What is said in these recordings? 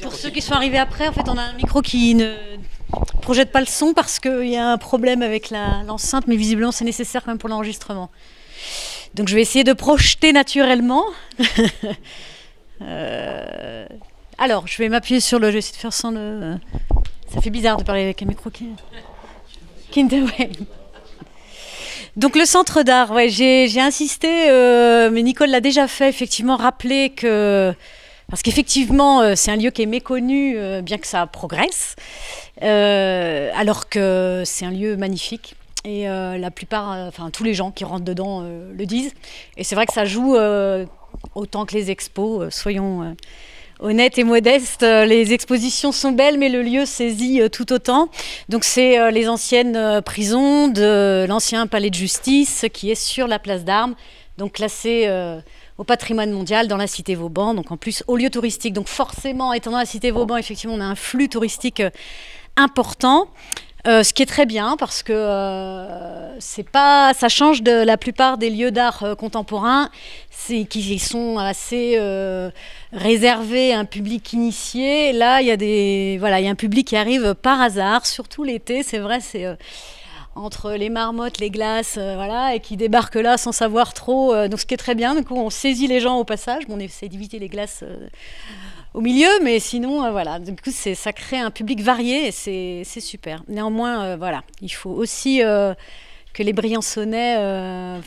Pour ceux qui sont arrivés après, en fait, on a un micro qui ne projette pas le son parce qu'il y a un problème avec l'enceinte, mais visiblement c'est nécessaire quand même pour l'enregistrement. Donc je vais essayer de projeter naturellement. Alors, je vais m'appuyer sur le... Je vais essayer de faire sans le... Ça fait bizarre de parler avec un micro qui... ouais. Donc le centre d'art, ouais, j'ai insisté, mais Nicole l'a déjà fait, effectivement, rappeler que... Parce qu'effectivement, c'est un lieu qui est méconnu, bien que ça progresse, alors que c'est un lieu magnifique. Et la plupart, enfin tous les gens qui rentrent dedans le disent. Et c'est vrai que ça joue autant que les expos, soyons honnêtes et modestes. Les expositions sont belles, mais le lieu saisit tout autant. Donc c'est les anciennes prisons de l'ancien palais de justice qui est sur la place d'Armes, donc classé au patrimoine mondial dans la cité Vauban, donc en plus au lieu touristique. Donc forcément, étant dans la cité Vauban, effectivement, on a un flux touristique important. Ce qui est très bien parce que ça change de la plupart des lieux d'art contemporains qui sont assez réservés à un public initié. Là, il y a un public qui arrive par hasard, surtout l'été, c'est vrai, c'est entre les marmottes, les glaces, et qui débarquent là sans savoir trop. Donc ce qui est très bien, du coup on saisit les gens au passage. Bon, on essaie d'éviter les glaces au milieu, mais sinon, du coup, ça crée un public varié et c'est super. Néanmoins, il faut aussi que les Briançonnais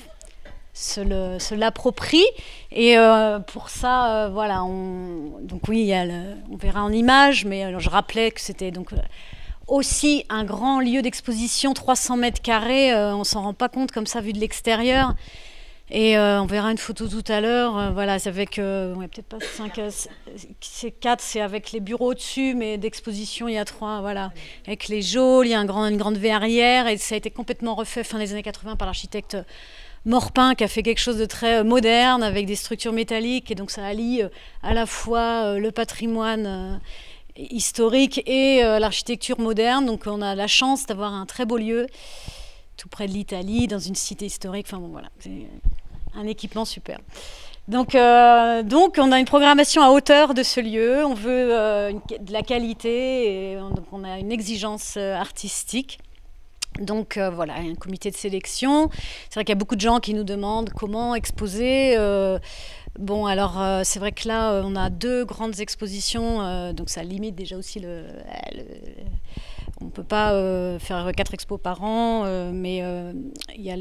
se l'approprient. Et pour ça, donc oui, on verra en images, mais alors, je rappelais que c'était donc aussi un grand lieu d'exposition, 300 mètres carrés, on s'en rend pas compte comme ça vu de l'extérieur. Et on verra une photo tout à l'heure, c'est avec, peut-être pas 5, c'est 4, c'est avec les bureaux au-dessus, mais d'exposition il y a 3, avec les geôles, il y a une grande verrière, et ça a été complètement refait fin des années 80 par l'architecte Morpin, qui a fait quelque chose de très moderne, avec des structures métalliques, et donc ça allie à la fois le patrimoine historique et l'architecture moderne, donc on a la chance d'avoir un très beau lieu, tout près de l'Italie, dans une cité historique, c'est un équipement super. Donc on a une programmation à hauteur de ce lieu, on veut de la qualité, et donc on a une exigence artistique. Donc un comité de sélection. C'est vrai qu'il y a beaucoup de gens qui nous demandent comment exposer. C'est vrai que là, on a 2 grandes expositions, donc ça limite déjà aussi on ne peut pas faire 4 expos par an, mais il y a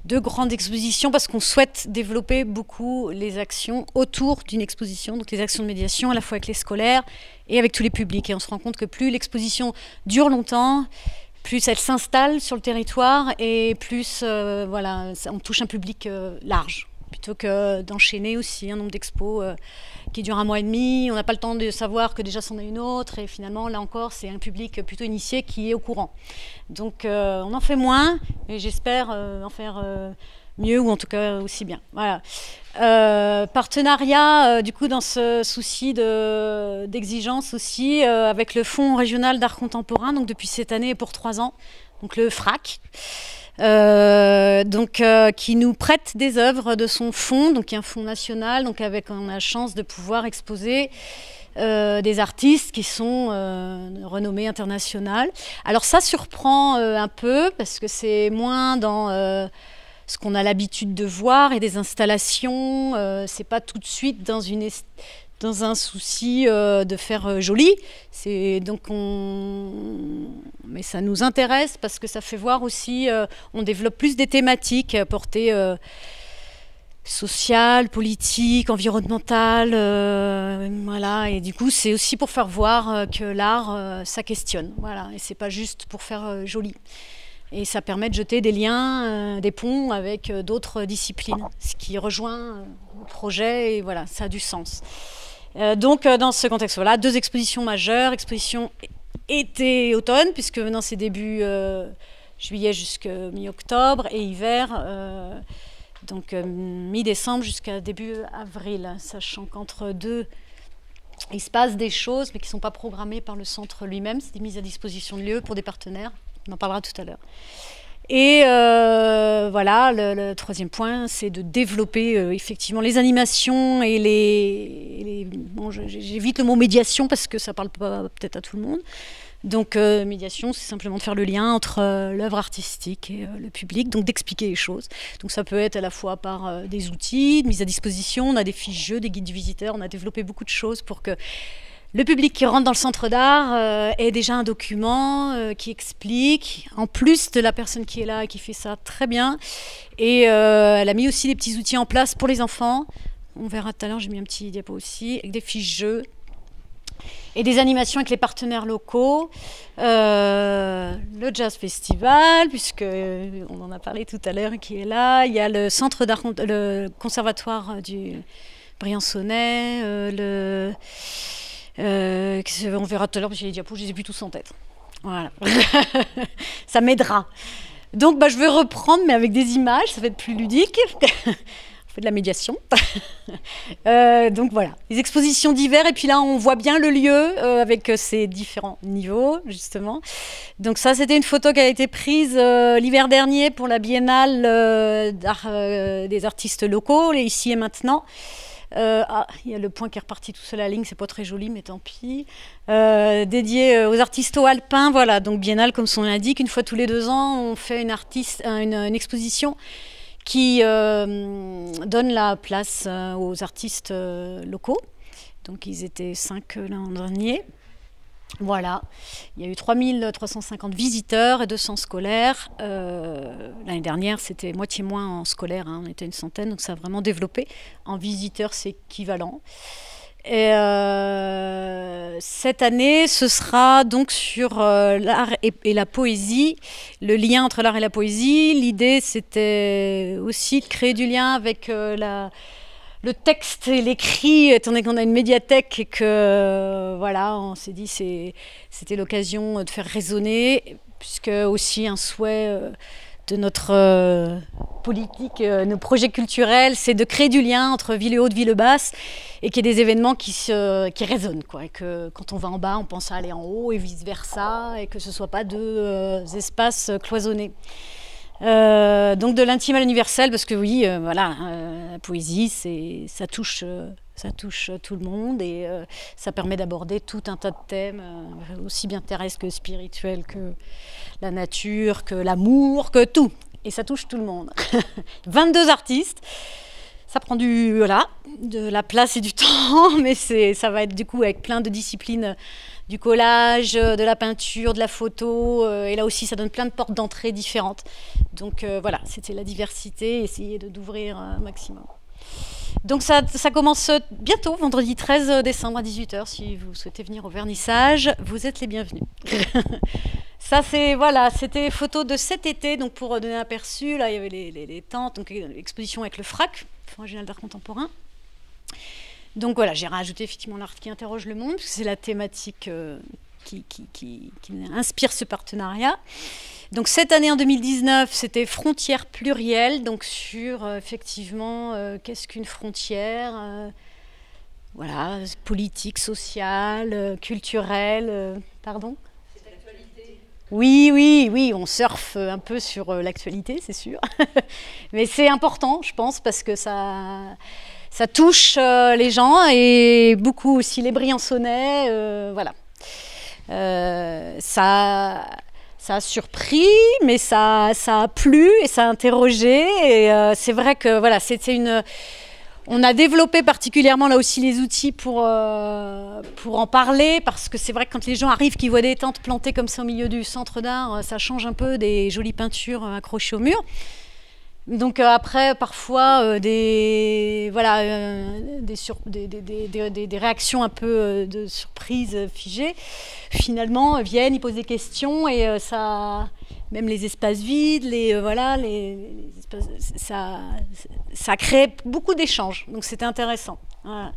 2 grandes expositions parce qu'on souhaite développer beaucoup les actions autour d'une exposition, donc les actions de médiation à la fois avec les scolaires et avec tous les publics. Et on se rend compte que plus l'exposition dure longtemps, plus elle s'installe sur le territoire et plus on touche un public large, plutôt que d'enchaîner aussi un nombre d'expos qui dure 1 mois et demi. On n'a pas le temps de savoir que déjà c'en a une autre, et finalement là encore c'est un public plutôt initié qui est au courant. Donc on en fait moins, et j'espère en faire mieux, ou en tout cas aussi bien. Partenariat du coup dans ce souci d'exigence aussi avec le Fonds régional d'art contemporain, donc depuis cette année et pour 3 ans, donc le FRAC. Qui nous prête des œuvres de son fonds, donc il y a un fonds national, donc on a la chance de pouvoir exposer des artistes qui sont renommés internationales. Alors ça surprend un peu parce que c'est moins dans ce qu'on a l'habitude de voir et des installations, c'est pas tout de suite dans un souci de faire joli. Mais ça nous intéresse parce que ça fait voir aussi, on développe plus des thématiques portées sociales, politiques, environnementales, et du coup c'est aussi pour faire voir que l'art, ça questionne, et c'est pas juste pour faire joli. Et ça permet de jeter des liens, des ponts avec d'autres disciplines, ce qui rejoint le projet, et ça a du sens. Dans ce contexte-là, 2 expositions majeures, exposition été-automne, puisque maintenant c'est début juillet jusqu'à mi-octobre, et hiver, mi-décembre jusqu'à début avril, sachant qu'entre 2, il se passe des choses, mais qui ne sont pas programmées par le centre lui-même, c'est des mises à disposition de lieux pour des partenaires, on en parlera tout à l'heure. Et le 3e point, c'est de développer effectivement les animations et les bon, j'évite le mot médiation parce que ça parle pas peut-être à tout le monde. Donc médiation, c'est simplement de faire le lien entre l'œuvre artistique et le public, donc d'expliquer les choses. Donc ça peut être à la fois par des outils de mise à disposition, on a des fiches jeux, des guides du visiteur, on a développé beaucoup de choses pour que le public qui rentre dans le centre d'art ait déjà un document qui explique, en plus de la personne qui est là et qui fait ça très bien. Et elle a mis aussi des petits outils en place pour les enfants. On verra tout à l'heure, j'ai mis un petit diapo aussi, avec des fiches jeux. Et des animations avec les partenaires locaux, le Jazz Festival, puisque on en a parlé tout à l'heure, qui est là. Il y a le centre d'art, le conservatoire du Briançonnais, on verra tout à l'heure, parce que les diapos, je les ai plus tous en tête. Voilà, ça m'aidera. Donc je vais reprendre, mais avec des images, ça va être plus ludique. De la médiation. Donc voilà, les expositions d'hiver, et puis là on voit bien le lieu avec ses différents niveaux justement. Donc ça, c'était une photo qui a été prise l'hiver dernier pour la biennale des artistes locaux, les ici et maintenant. Il y a le point qui est reparti tout seul à la ligne, c'est pas très joli, mais tant pis. Dédié aux artistes alpins, voilà, donc biennale comme son nom l'indique, une fois tous les 2 ans, on fait une exposition qui donne la place aux artistes locaux. Donc ils étaient 5 l'an dernier. Voilà, il y a eu 3350 visiteurs et 200 scolaires. L'année dernière, c'était moitié moins en scolaire, hein, on était une centaine, donc ça a vraiment développé. En visiteurs, c'est équivalent. Et cette année, ce sera donc sur l'art et la poésie, le lien entre l'art et la poésie. L'idée, c'était aussi de créer du lien avec le texte et l'écrit, étant donné qu'on a une médiathèque et que voilà, on s'est dit c'était l'occasion de faire résonner, puisque aussi un souhait de notre politique, nos projets culturels, c'est de créer du lien entre ville haute, ville basse, et qu'il y ait des événements qui résonnent, quoi, et que quand on va en bas, on pense à aller en haut, et vice-versa, et que ce ne soit pas 2 espaces cloisonnés. Donc de l'intime à l'universel, parce que oui, voilà, la poésie, ça touche tout le monde, et ça permet d'aborder tout un tas de thèmes, aussi bien terrestres que spirituels, que la nature, que l'amour, que tout. Et ça touche tout le monde. 22 artistes, ça prend de la place et du temps, mais ça va être du coup avec plein de disciplines, du collage, de la peinture, de la photo, et là aussi ça donne plein de portes d'entrée différentes. Donc voilà, c'était la diversité, essayer d'ouvrir un maximum. Donc ça commence bientôt, vendredi 13 décembre à 18h. Si vous souhaitez venir au vernissage, vous êtes les bienvenus. Ça, c'était les photos de cet été. Donc pour donner un aperçu, là il y avait les tentes, donc l'exposition avec le FRAC, Fonds régional d'art contemporain. Donc voilà, j'ai rajouté effectivement l'art qui interroge le monde, parce que c'est la thématique qui inspire ce partenariat. Donc cette année, en 2019, c'était frontières plurielles, donc sur effectivement qu'est-ce qu'une frontière, voilà, politique, sociale, culturelle, pardon. C'est l'actualité. Oui, on surfe un peu sur l'actualité, c'est sûr. Mais c'est important, je pense, parce que ça touche les gens, et beaucoup aussi les Briançonnais, voilà. Ça a surpris, mais ça a plu et ça a interrogé. Et c'est vrai que voilà, on a développé particulièrement là aussi les outils pour en parler, parce que c'est vrai que quand les gens arrivent, qu'ils voient des tentes plantées comme ça au milieu du centre d'art, ça change un peu des jolies peintures accrochées au mur. Donc après, parfois, des réactions un peu de surprise figées, finalement, viennent, ils posent des questions, et même les espaces vides, les espaces, ça crée beaucoup d'échanges. Donc c'était intéressant. Voilà.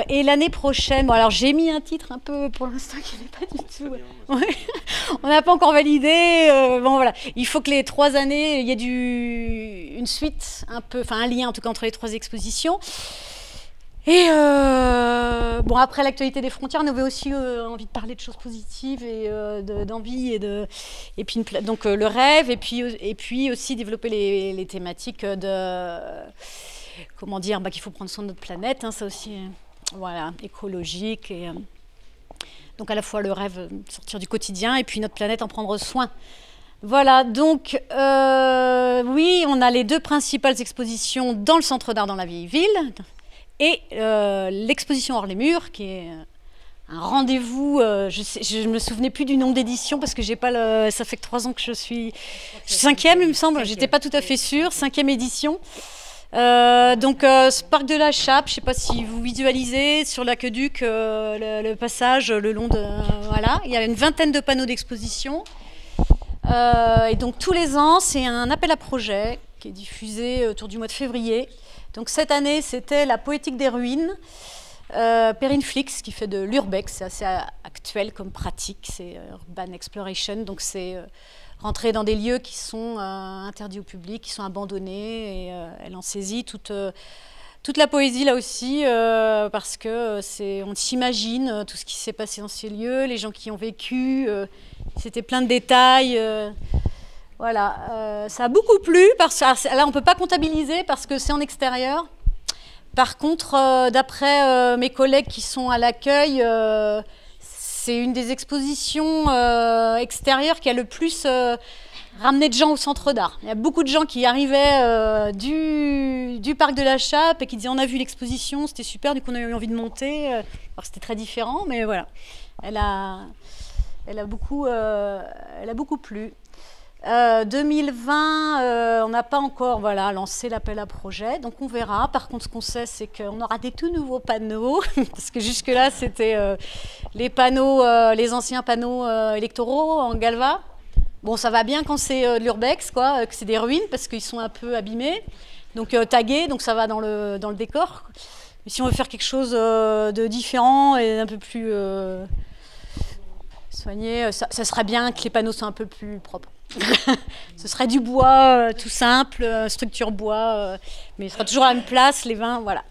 Et l'année prochaine, bon, alors j'ai mis un titre un peu pour l'instant qui n'est pas du tout. Ouais. On n'a pas encore validé. Bon voilà, il faut que les 3 années, il y ait une suite, un lien en tout cas entre les 3 expositions. Et bon, après l'actualité des frontières, on avait aussi envie de parler de choses positives et d'envie et puis donc le rêve, et puis aussi développer les thématiques de comment dire, qu'il faut prendre soin de notre planète, hein, ça aussi. voilà, écologique. Et, donc à la fois le rêve de sortir du quotidien et puis notre planète en prendre soin. Voilà, donc oui, on a les 2 principales expositions dans le centre d'art dans la vieille ville et l'exposition hors les murs qui est un rendez-vous. Je me souvenais plus du nombre d'éditions parce que j'ai pas ça fait que 3 ans que je suis 5e, il me semble. J'étais pas tout à fait sûre. 5e édition. Donc ce parc de la Chappe, je sais pas si vous visualisez sur l'aqueduc le passage le long de voilà, il y a une vingtaine de panneaux d'exposition. Et donc tous les ans, c'est un appel à projet qui est diffusé autour du mois de février. Donc cette année, c'était la poétique des ruines. Perrine Flix qui fait de l'urbex, c'est assez actuel comme pratique, c'est urban exploration, donc c'est rentrer dans des lieux qui sont interdits au public, qui sont abandonnés, et elle en saisit toute la poésie là aussi, parce que on s'imagine tout ce qui s'est passé dans ces lieux, les gens qui ont vécu, c'était plein de détails. Voilà, ça a beaucoup plu, là on ne peut pas comptabiliser parce que c'est en extérieur. Par contre, d'après mes collègues qui sont à l'accueil, c'est une des expositions extérieures qui a le plus ramené de gens au centre d'art. Il y a beaucoup de gens qui arrivaient du parc de la Chappe et qui disaient on a vu l'exposition, c'était super, du coup on a eu envie de monter. Alors c'était très différent, mais voilà, elle a beaucoup plu. 2020, on n'a pas encore lancé l'appel à projet, donc on verra. Par contre, ce qu'on sait, c'est qu'on aura des tout nouveaux panneaux, parce que jusque-là, c'était les anciens panneaux électoraux en galva. Bon, ça va bien quand c'est de l'urbex, quoi, que c'est des ruines, parce qu'ils sont un peu abîmés, donc tagués, donc ça va dans le décor. Mais si on veut faire quelque chose de différent et un peu plus soigné, ça serait bien que les panneaux soient un peu plus propres. Ce serait du bois tout simple, structure bois, mais il sera toujours à la même place, les vins, voilà.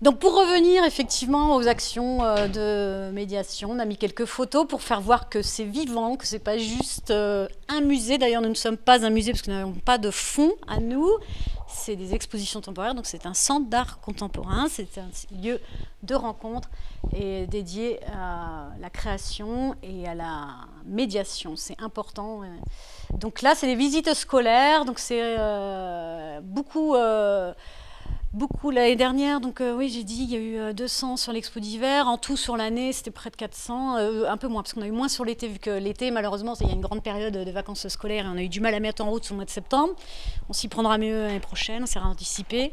Donc pour revenir effectivement aux actions de médiation, on a mis quelques photos pour faire voir que c'est vivant, que c'est pas juste un musée. D'ailleurs, nous ne sommes pas un musée parce que nous n'avons pas de fonds à nous. C'est des expositions temporaires, donc c'est un centre d'art contemporain, c'est un lieu de rencontre et dédié à la création et à la médiation. C'est important. Donc là, c'est des visites scolaires, donc c'est beaucoup l'année dernière, donc oui, j'ai dit, il y a eu 200 sur l'expo d'hiver, en tout sur l'année, c'était près de 400, un peu moins, parce qu'on a eu moins sur l'été, vu que l'été, malheureusement, il y a une grande période de vacances scolaires, et on a eu du mal à mettre en route sur le mois de septembre. On s'y prendra mieux l'année prochaine, on s'est anticipé.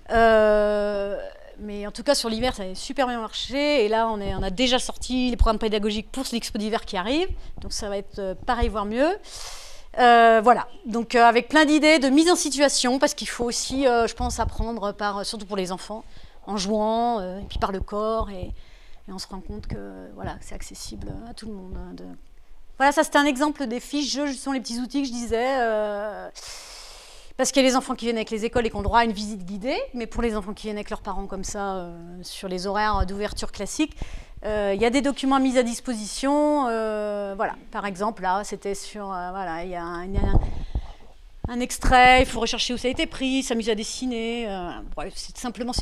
Mais en tout cas, sur l'hiver, ça a super bien marché, et là, on a déjà sorti les programmes pédagogiques pour l'expo d'hiver qui arrive, donc ça va être pareil, voire mieux. Voilà, donc avec plein d'idées de mise en situation, parce qu'il faut aussi, je pense, apprendre surtout pour les enfants, en jouant, et puis par le corps, et on se rend compte que voilà, c'est accessible à tout le monde. Voilà, ça c'était un exemple des fiches jeux, ce sont les petits outils que je disais, parce qu'il y a les enfants qui viennent avec les écoles et qui ont droit à une visite guidée, mais pour les enfants qui viennent avec leurs parents comme ça, sur les horaires d'ouverture classiques, il y a des documents mis à disposition, voilà. Par exemple, là, c'était sur, voilà, il y a un extrait, il faut rechercher où ça a été pris, s'amuser à dessiner. Ouais, c'est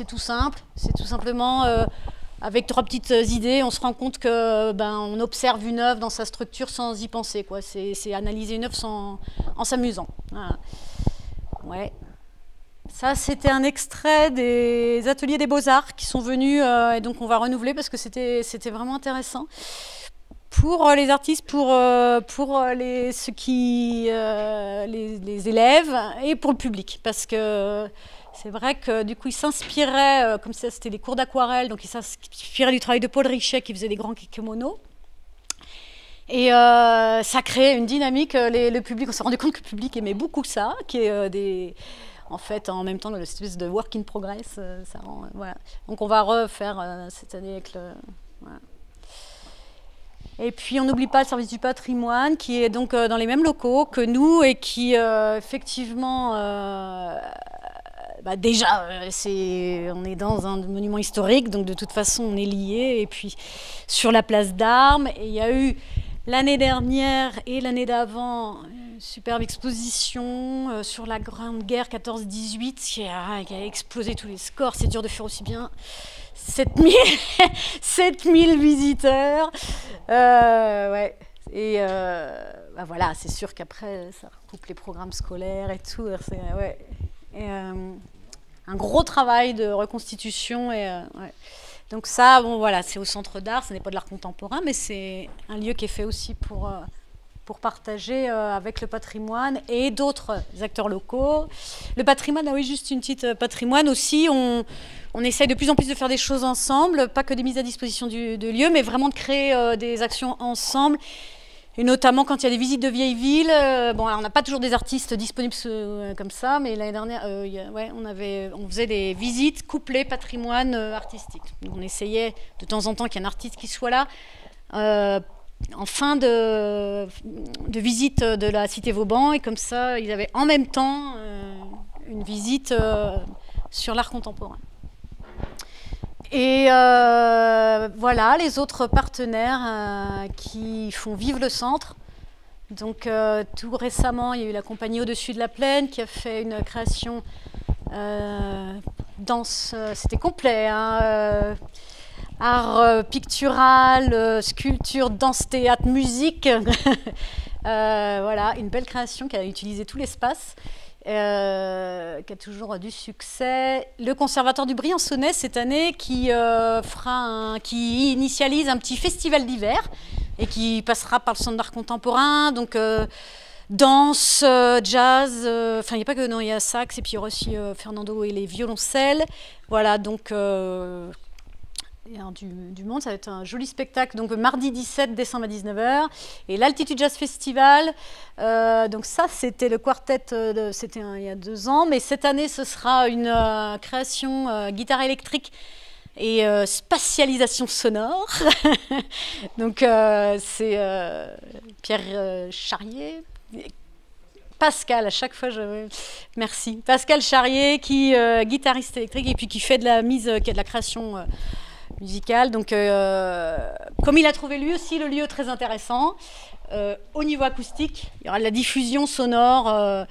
tout simple. C'est tout simplement, avec 3 petites idées, on se rend compte que, on observe une œuvre dans sa structure sans y penser, quoi. C'est analyser une œuvre en s'amusant. Voilà. Ouais. Ça, c'était un extrait des ateliers des Beaux-Arts qui sont venus, et donc on va renouveler parce que c'était vraiment intéressant pour les artistes, pour les élèves et pour le public. Parce que c'est vrai que du coup, ils s'inspiraient, comme ça, c'était des cours d'aquarelle, donc ils s'inspiraient du travail de Paul Richet qui faisait des grands kimonos. Et ça créait une dynamique, le public, on s'est rendu compte que le public aimait beaucoup ça, qui est en fait, en même temps, l'espèce de work in progress, ça rend, voilà. Donc on va refaire cette année avec voilà. Et puis on n'oublie pas le service du patrimoine, qui est donc dans les mêmes locaux que nous et qui, effectivement, déjà, on est dans un monument historique, donc de toute façon, on est liés. Et puis sur la place d'Armes, et il y a eu l'année dernière et l'année d'avant superbe exposition sur la Grande Guerre 14-18 qui a explosé tous les scores. C'est dur de faire aussi bien. 7000 visiteurs. Ouais. Et bah voilà, c'est sûr qu'après, ça recoupe les programmes scolaires et tout. Ouais. Et, un gros travail de reconstitution. Ouais. Donc ça, bon voilà, c'est au Centre d'Art, ce n'est pas de l'art contemporain, mais c'est un lieu qui est fait aussi pour partager avec le patrimoine et d'autres acteurs locaux. Le patrimoine, ah oui, juste une petite patrimoine aussi, on essaye de plus en plus de faire des choses ensemble, pas que des mises à disposition de lieux, mais vraiment de créer des actions ensemble. Et notamment quand il y a des visites de vieilles villes, bon, alors on n'a pas toujours des artistes disponibles comme ça, mais l'année dernière, ouais, on faisait des visites couplées patrimoine artistique. Donc on essayait de temps en temps qu'il y ait un artiste qui soit là. En fin de visite de la Cité Vauban, et comme ça, ils avaient en même temps une visite sur l'art contemporain. Et voilà, les autres partenaires qui font vivre le centre. Donc tout récemment, il y a eu la compagnie Au-dessus de la Plaine qui a fait une création danse, c'était complet, hein, art pictural, sculpture, danse, théâtre, musique. Voilà, une belle création qui a utilisé tout l'espace. Qui a toujours du succès. Le Conservatoire du Briançonnais cette année qui initialise un petit festival d'hiver et qui passera par le Centre d'art contemporain, donc danse, jazz, enfin il n'y a pas que, non, il y a sax et puis il y aura aussi Fernando et les violoncelles. Voilà, donc du monde, ça va être un joli spectacle, donc mardi 17 décembre à 19h, et l'Altitude Jazz Festival, donc ça c'était le quartet, c'était il y a 2 ans, mais cette année ce sera une création guitare électrique et spatialisation sonore. Donc c'est Pierre Charrier, Pascal, à chaque fois merci, Pascal Charrier qui guitariste électrique et puis qui fait de la qui a de la création musicale. Donc comme il a trouvé lui aussi le lieu très intéressant, au niveau acoustique, il y aura de la diffusion sonore,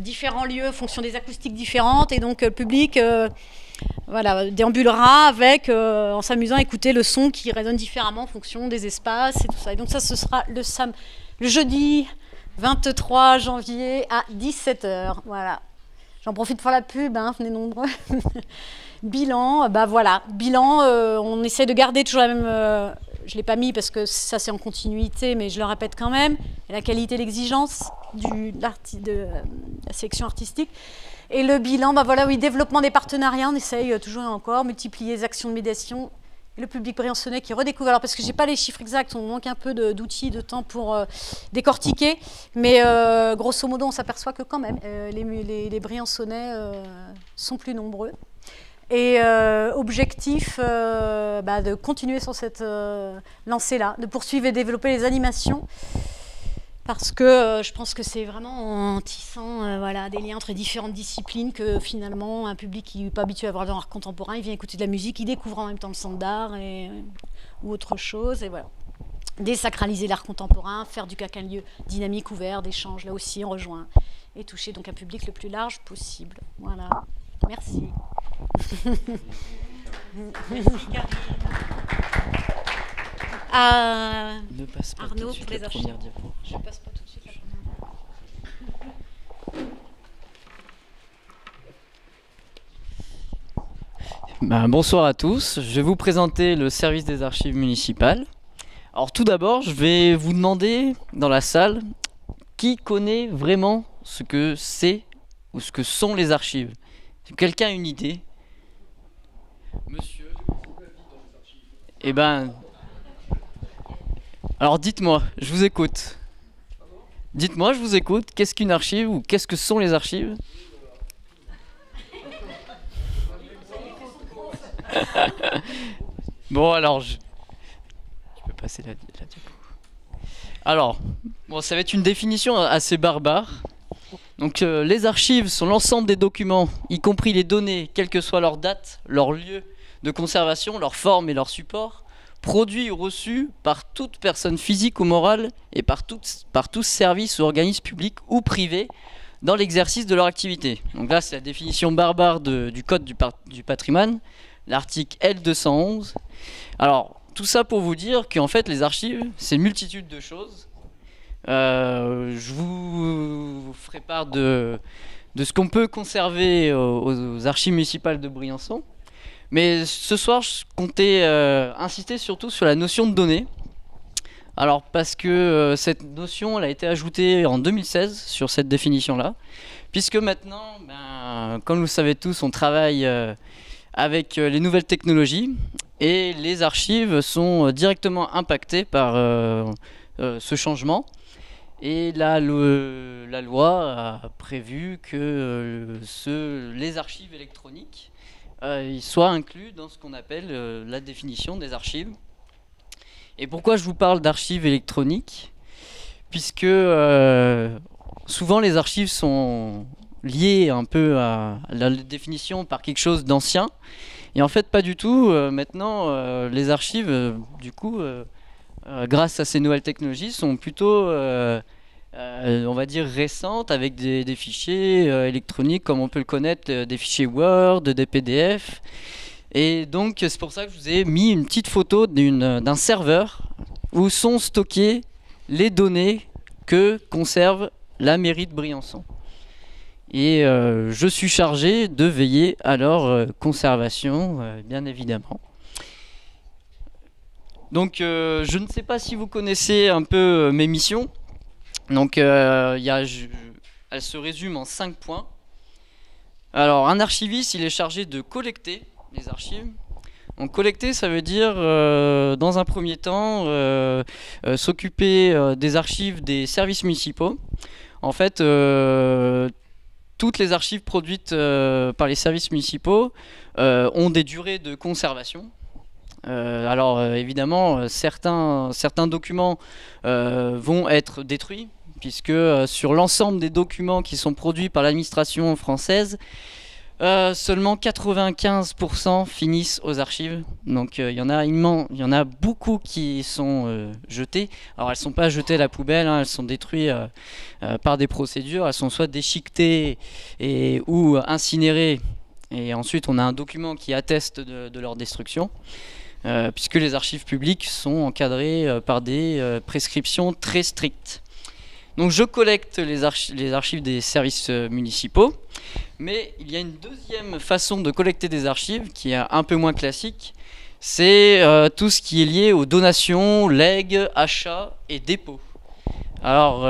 différents lieux en fonction des acoustiques différentes, et donc le public voilà, déambulera avec, en s'amusant à écouter le son qui résonne différemment en fonction des espaces et tout ça. Et donc ça, ce sera le jeudi 23 janvier à 17h. Voilà. J'en profite pour la pub, hein, venez nombreux. Bilan, bah voilà, bilan, on essaie de garder toujours la même, je ne l'ai pas mis parce que ça c'est en continuité, mais je le répète quand même, la qualité, l'exigence de la sélection artistique. Et le bilan, bah voilà, oui, développement des partenariats, on essaye toujours et encore, multiplier les actions de médiation. Et le public briançonnais qui redécouvre, alors parce que je n'ai pas les chiffres exacts, on manque un peu d'outils, de temps pour décortiquer, mais grosso modo on s'aperçoit que quand même les Briançonnais sont plus nombreux. Et objectif de continuer sur cette lancée-là, de poursuivre et développer les animations, parce que je pense que c'est vraiment en tissant voilà, des liens entre différentes disciplines que finalement un public qui n'est pas habitué à voir de l'art contemporain, il vient écouter de la musique, il découvre en même temps le centre d'art ou autre chose, et voilà. Désacraliser l'art contemporain, faire du CAC un lieu dynamique, ouvert, d'échange, là aussi on rejoint, et toucher donc un public le plus large possible. Voilà, merci. Merci Karine. Ne passe pas Arnaud tout de suite pour les la première diapo. Je passe pas tout de suite la première. Bonsoir à tous, je vais vous présenter le service des archives municipales. Alors tout d'abord, je vais vous demander dans la salle qui connaît vraiment ce que c'est ou ce que sont les archives. Si quelqu'un a une idée? Monsieur? Eh ben... Alors dites-moi, je vous écoute. Dites-moi, je vous écoute. Qu'est-ce qu'une archive ou qu'est-ce que sont les archives? Bon alors, tu peux passer la diapo. Alors, bon, ça va être une définition assez barbare. Donc les archives sont l'ensemble des documents, y compris les données, quelle que soit leur date, leur lieu de conservation, leur forme et leur support, produit ou reçu par toute personne physique ou morale et par tout service ou organisme public ou privé dans l'exercice de leur activité. Donc là, c'est la définition barbare du Code du patrimoine, l'article L211. Alors, tout ça pour vous dire qu'en fait, les archives, c'est une multitude de choses. Je vous ferai part de ce qu'on peut conserver aux archives municipales de Briançon. Mais ce soir, je comptais insister surtout sur la notion de données. Alors parce que cette notion elle a été ajoutée en 2016 sur cette définition-là, puisque maintenant, comme vous le savez tous, on travaille avec les nouvelles technologies et les archives sont directement impactées par ce changement. Et la loi a prévu que les archives électroniques soient inclus dans ce qu'on appelle la définition des archives. Et pourquoi je vous parle d'archives électroniques? Puisque souvent les archives sont liées un peu à la définition par quelque chose d'ancien. Et en fait pas du tout. Maintenant les archives, du coup, grâce à ces nouvelles technologies, sont plutôt on va dire récentes, avec des fichiers électroniques comme on peut le connaître, des fichiers Word, des PDF. Et donc c'est pour ça que je vous ai mis une petite photo d'un serveur où sont stockées les données que conserve la mairie de Briançon. Et je suis chargé de veiller à leur conservation, bien évidemment. Donc je ne sais pas si vous connaissez un peu mes missions. Donc elle se résume en 5 points. Alors un archiviste, il est chargé de collecter les archives. Donc collecter, ça veut dire dans un premier temps s'occuper des archives des services municipaux. En fait, toutes les archives produites par les services municipaux ont des durées de conservation. Alors évidemment, certains documents vont être détruits, puisque sur l'ensemble des documents qui sont produits par l'administration française, seulement 95% finissent aux archives. Donc il y en a beaucoup qui sont jetés. Alors elles ne sont pas jetées à la poubelle, hein, elles sont détruites par des procédures. Elles sont soit déchiquetées ou incinérées. Et ensuite on a un document qui atteste de leur destruction. Puisque les archives publiques sont encadrées par des prescriptions très strictes. Donc je collecte les archives des services municipaux, mais il y a une deuxième façon de collecter des archives qui est un peu moins classique, c'est tout ce qui est lié aux donations, legs, achats et dépôts. Alors vous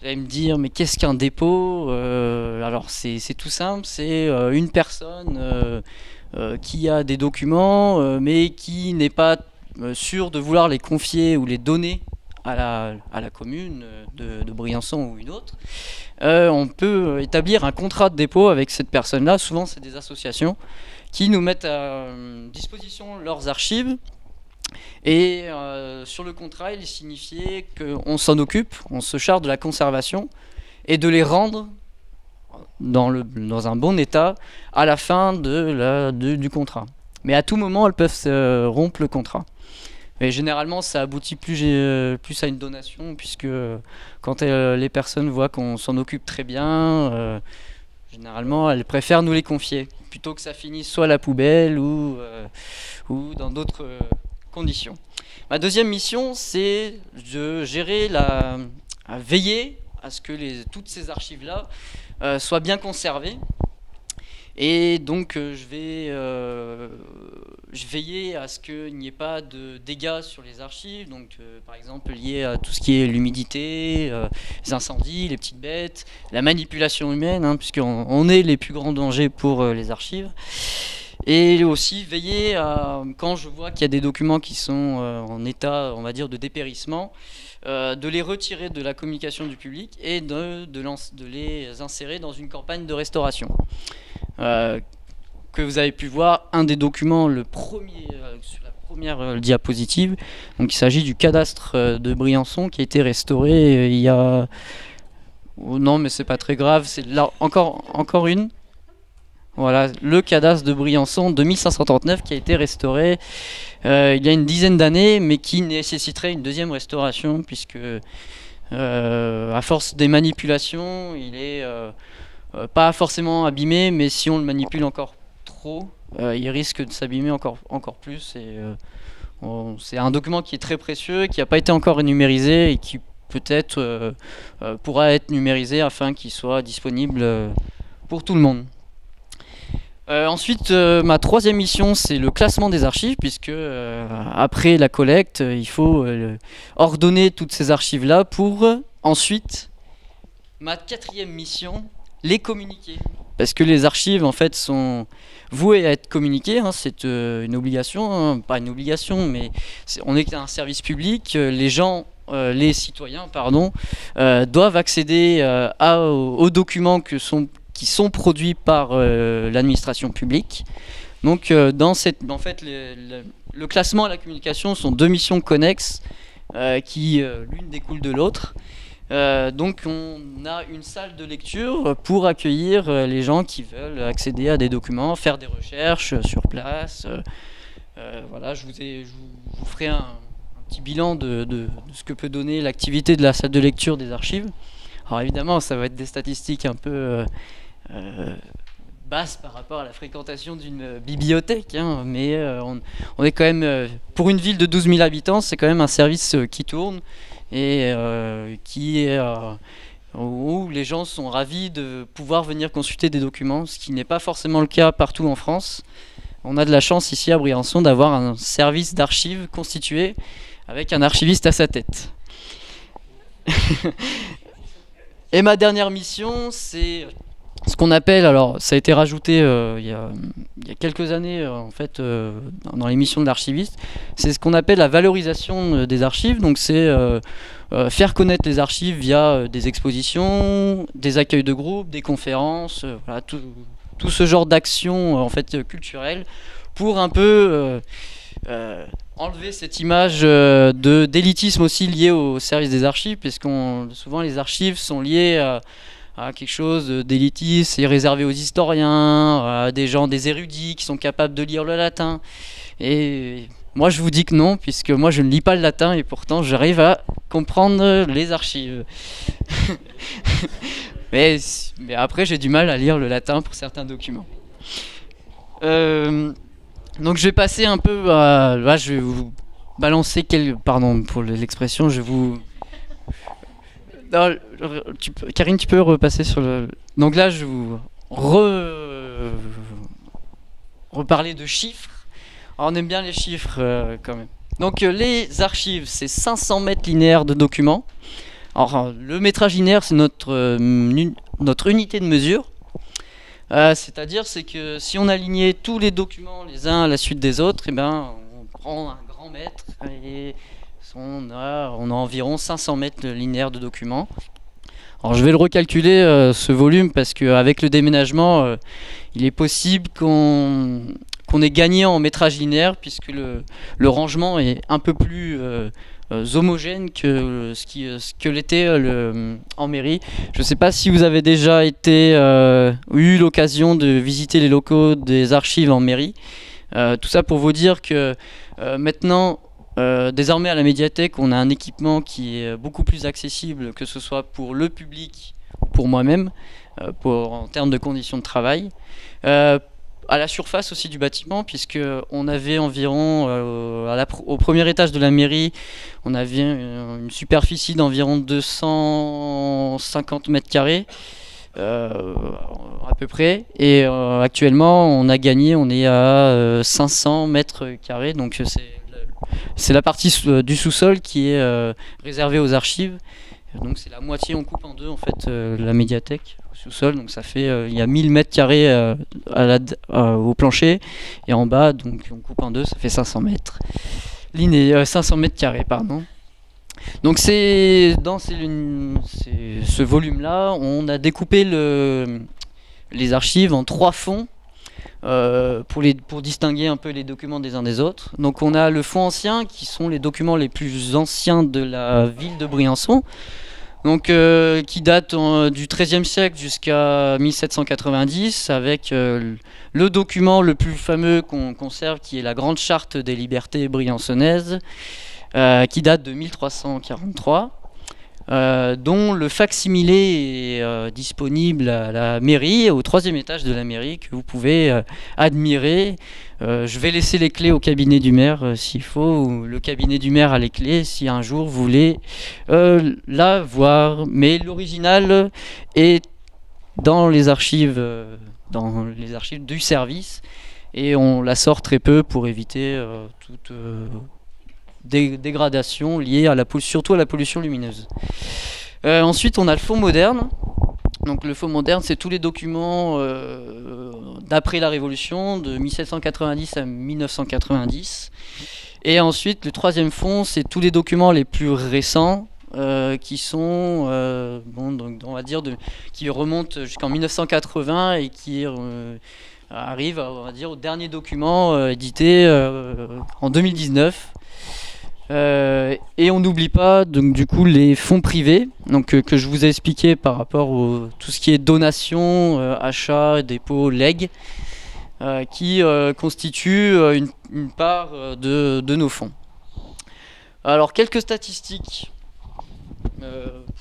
allez me dire, mais qu'est-ce qu'un dépôt? Alors c'est tout simple, c'est une personne qui a des documents mais qui n'est pas sûr de vouloir les confier ou les donner à la commune de Briançon ou une autre. On peut établir un contrat de dépôt avec cette personne-là. Souvent c'est des associations qui nous mettent à disposition leurs archives et sur le contrat il est signifié qu'on s'en occupe, on se charge de la conservation et de les rendre dans un bon état à la fin du contrat. Mais à tout moment, elles peuvent rompre le contrat. Et généralement, ça aboutit plus à une donation, puisque quand les personnes voient qu'on s'en occupe très bien, généralement, elles préfèrent nous les confier, plutôt que ça finisse soit à la poubelle ou dans d'autres conditions. Ma deuxième mission, c'est de gérer à veiller à ce que toutes ces archives-là soient bien conservées. Et donc je vais veiller à ce qu'il n'y ait pas de dégâts sur les archives, donc par exemple liés à tout ce qui est l'humidité, les incendies, les petites bêtes, la manipulation humaine, hein, puisqu'on est les plus grands dangers pour les archives. Et aussi veiller à, quand je vois qu'il y a des documents qui sont en état, on va dire, de dépérissement, de les retirer de la communication du public et de les insérer dans une campagne de restauration. Que vous avez pu voir, un des documents, le premier, sur la première diapositive, donc il s'agit du cadastre de Briançon qui a été restauré il y a... Oh non mais c'est pas très grave, c'est là encore une. Voilà, le cadastre de Briançon de 1539 qui a été restauré il y a une dizaine d'années, mais qui nécessiterait une deuxième restauration, puisque à force des manipulations, il est pas forcément abîmé, mais si on le manipule encore trop, il risque de s'abîmer encore plus. Et c'est un document qui est très précieux, qui n'a pas été encore numérisé et qui peut-être pourra être numérisé afin qu'il soit disponible pour tout le monde. Ensuite, ma troisième mission, c'est le classement des archives, puisque après la collecte, il faut ordonner toutes ces archives-là pour ensuite, ma quatrième mission, les communiquer. Parce que les archives, en fait, sont vouées à être communiquées, hein, c'est une obligation, hein, pas une obligation, mais on est un service public, les gens... les citoyens doivent accéder aux documents qui sont produits par l'administration publique. Donc en fait, le classement et la communication sont deux missions connexes qui l'une découle de l'autre. Donc on a une salle de lecture pour accueillir les gens qui veulent accéder à des documents, faire des recherches sur place. Voilà, je vous ferai un petit bilan de ce que peut donner l'activité de la salle de lecture des archives. Alors évidemment, ça va être des statistiques un peu basses par rapport à la fréquentation d'une bibliothèque, hein, mais on est quand même, pour une ville de 12 000 habitants, c'est quand même un service qui tourne et où les gens sont ravis de pouvoir venir consulter des documents, ce qui n'est pas forcément le cas partout en France. On a de la chance ici à Briançon d'avoir un service d'archives constitué avec un archiviste à sa tête. Et ma dernière mission, c'est ce qu'on appelle, alors ça a été rajouté il y a quelques années en fait dans les missions de l'archiviste, c'est ce qu'on appelle la valorisation des archives. Donc c'est faire connaître les archives via des expositions, des accueils de groupe, des conférences, voilà, tout ce genre d'actions en fait culturelles pour un peu enlever cette image d'élitisme aussi lié au service des archives, puisque souvent les archives sont liées à quelque chose d'élitiste, c'est réservé aux historiens, à des gens, des érudits qui sont capables de lire le latin. Et moi je vous dis que non, puisque moi je ne lis pas le latin et pourtant j'arrive à comprendre les archives. mais après j'ai du mal à lire le latin pour certains documents. Donc je vais passer un peu à... Là je vais vous balancer pardon pour l'expression, je vais vous... Non, Karine, tu peux repasser sur le... Donc là, je vais vous reparler de chiffres. Alors, on aime bien les chiffres quand même. Donc les archives, c'est 500 mètres linéaires de documents. Alors le métrage linéaire, c'est notre unité de mesure. C'est-à-dire c'est que si on alignait tous les documents les uns à la suite des autres, et ben, on prend un grand mètre et... On a environ 500 mètres linéaires de documents. Alors je vais le recalculer ce volume parce qu'avec le déménagement, il est possible qu'on ait gagné en métrage linéaire puisque le rangement est un peu plus homogène que ce que l'était en mairie. Je ne sais pas si vous avez déjà eu l'occasion de visiter les locaux des archives en mairie. Tout ça pour vous dire que maintenant... désormais à la médiathèque on a un équipement qui est beaucoup plus accessible, que ce soit pour le public ou pour moi-même, en termes de conditions de travail. À la surface aussi du bâtiment, puisque on avait environ au premier étage de la mairie, on avait une superficie d'environ 250 mètres carrés à peu près, et actuellement on est à 500 mètres carrés, donc c'est la partie du sous-sol qui est réservée aux archives. Donc c'est la moitié, on coupe en deux en fait la médiathèque au sous-sol. Donc ça fait, il y a 1000 mètres carrés au plancher et en bas, donc on coupe en deux, ça fait 500 mètres. 500 mètres carrés, pardon. Donc dans ce volume-là, on a découpé les archives en 3 fonds. Pour distinguer un peu les documents des uns des autres. Donc on a le fonds ancien qui sont les documents les plus anciens de la ville de Briançon. Donc, qui date du XIIIe siècle jusqu'à 1790, avec le document le plus fameux qu'on conserve, qui est la Grande Charte des libertés briançonnaises, qui date de 1343. Dont le fac-similé est disponible à la mairie, au 3e étage de la mairie, que vous pouvez admirer. Je vais laisser les clés au cabinet du maire s'il faut, ou le cabinet du maire a les clés si un jour vous voulez la voir. Mais l'original est dans les archives du service, et on la sort très peu pour éviter toute dégradation liée surtout à la pollution lumineuse. Ensuite, on a le faux moderne. Donc le faux moderne, c'est tous les documents d'après la Révolution, de 1790 à 1990. Et ensuite, le 3e fond, c'est tous les documents les plus récents, qui sont, donc, on va dire, qui remontent jusqu'en 1980 et qui arrivent, on va dire, au dernier document édité en 2019. Et on n'oublie pas donc du coup les fonds privés, donc que je vous ai expliqué par rapport à tout ce qui est donation, achat, dépôt, legs, qui constituent une part de nos fonds. Alors quelques statistiques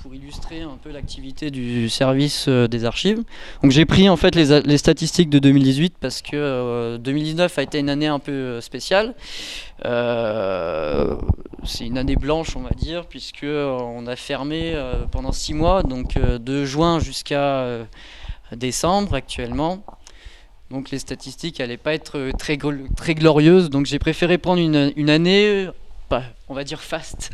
pour illustrer un peu l'activité du service des archives. Donc j'ai pris en fait les statistiques de 2018 parce que 2019 a été une année un peu spéciale. C'est une année blanche, on va dire, puisque on a fermé pendant 6 mois, donc de juin jusqu'à décembre actuellement. Donc les statistiques n'allaient pas être très glorieuses, donc j'ai préféré prendre une année, on va dire faste.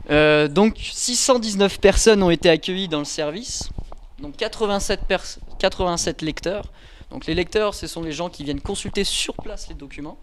Donc 619 personnes ont été accueillies dans le service, donc 87 lecteurs. Donc les lecteurs, ce sont les gens qui viennent consulter sur place les documents.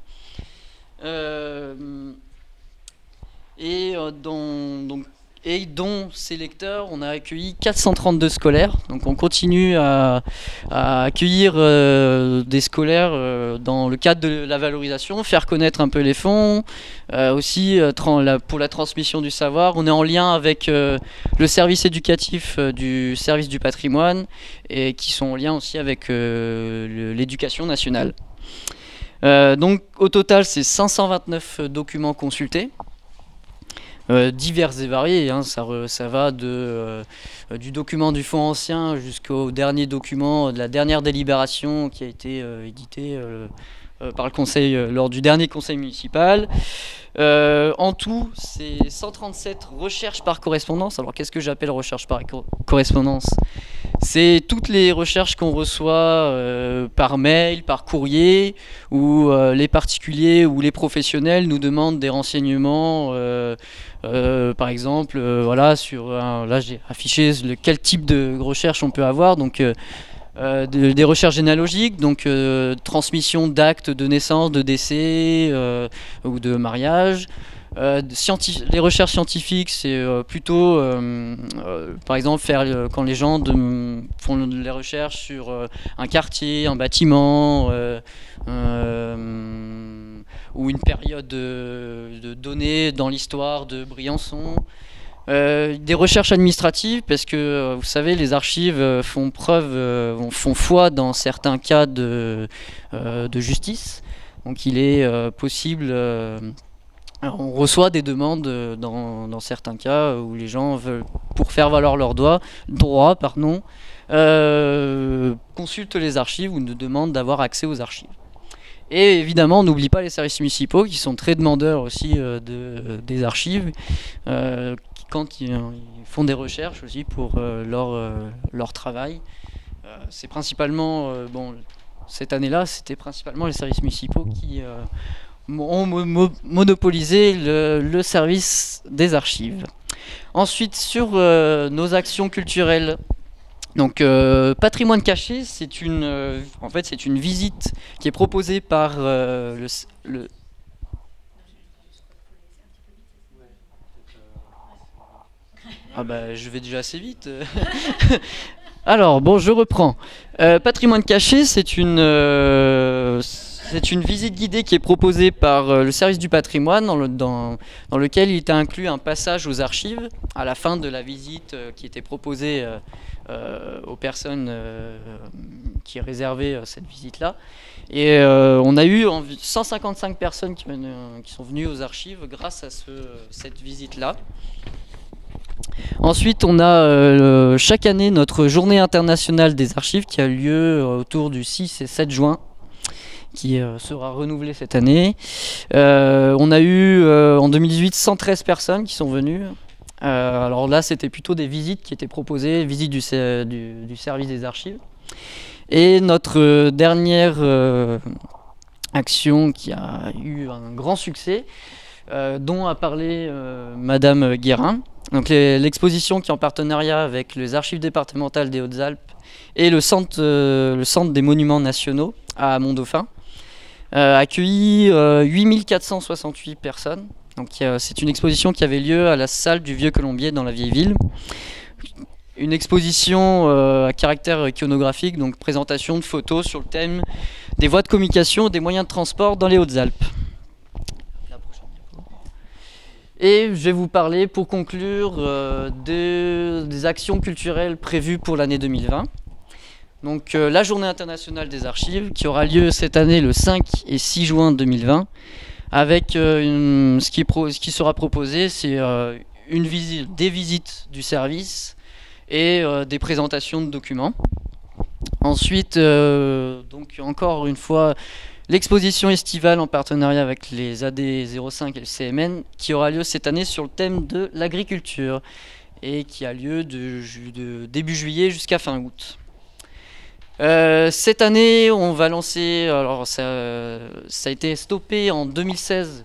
Et dont ces lecteurs, on a accueilli 432 scolaires. Donc on continue à accueillir des scolaires dans le cadre de la valorisation, faire connaître un peu les fonds, aussi pour la transmission du savoir. On est en lien avec le service éducatif du service du patrimoine, et qui sont en lien aussi avec l'éducation nationale. Donc au total, c'est 529 documents consultés. Divers et variés, hein, ça va du document du fonds ancien jusqu'au dernier document de la dernière délibération qui a été édité par le conseil lors du dernier conseil municipal. En tout, c'est 137 recherches par correspondance. Alors qu'est-ce que j'appelle recherche par correspondance ? C'est toutes les recherches qu'on reçoit par mail, par courrier, où les particuliers ou les professionnels nous demandent des renseignements, par exemple, voilà, là j'ai affiché quel type de recherche on peut avoir. Donc des recherches généalogiques, donc transmission d'actes de naissance, de décès ou de mariage. Les recherches scientifiques, c'est plutôt, par exemple, quand les gens font les recherches sur un quartier, un bâtiment, ou une période de données dans l'histoire de Briançon. Des recherches administratives, parce que vous savez, les archives font foi dans certains cas de justice. Donc il est possible... on reçoit des demandes dans certains cas où les gens veulent, pour faire valoir leurs droits, consultent les archives ou nous demandent d'avoir accès aux archives. Et évidemment, on n'oublie pas les services municipaux qui sont très demandeurs aussi des archives, quand ils font des recherches aussi pour leur travail. C'est principalement, cette année-là, c'était principalement les services municipaux qui ont monopolisé le service des archives. Ensuite, sur nos actions culturelles, donc patrimoine caché, c'est une visite qui est proposée par je vais déjà assez vite. Alors bon, je reprends. Patrimoine caché, c'est c'est une visite guidée qui est proposée par le service du patrimoine, dans lequel il était inclus un passage aux archives à la fin de la visite qui était proposée aux personnes qui réservaient cette visite-là. Et on a eu 155 personnes qui sont venues aux archives grâce à cette visite-là. Ensuite, on a chaque année notre journée internationale des archives qui a lieu autour du 6 et 7 juin, qui sera renouvelée cette année. On a eu en 2018 113 personnes qui sont venues. Alors là, c'était plutôt des visites qui étaient proposées, visites du service des archives. Et notre dernière action qui a eu un grand succès, dont a parlé Madame Guérin. Donc l'exposition qui est en partenariat avec les archives départementales des Hautes-Alpes et le centre des monuments nationaux à Mont-Dauphin a accueilli 8468 personnes. Donc c'est une exposition qui avait lieu à la salle du Vieux Colombier dans la vieille ville. Une exposition à caractère iconographique, donc présentation de photos sur le thème des voies de communication et des moyens de transport dans les Hautes-Alpes. Et je vais vous parler, pour conclure, des actions culturelles prévues pour l'année 2020. Donc la Journée internationale des archives, qui aura lieu cette année le 5 et 6 juin 2020, avec ce qui sera proposé, c'est des visites du service et des présentations de documents. Ensuite, donc encore une fois, l'exposition estivale en partenariat avec les AD05 et le CMN qui aura lieu cette année sur le thème de l'agriculture et qui a lieu de début juillet jusqu'à fin août. Cette année, on va lancer, alors ça a été stoppé en 2016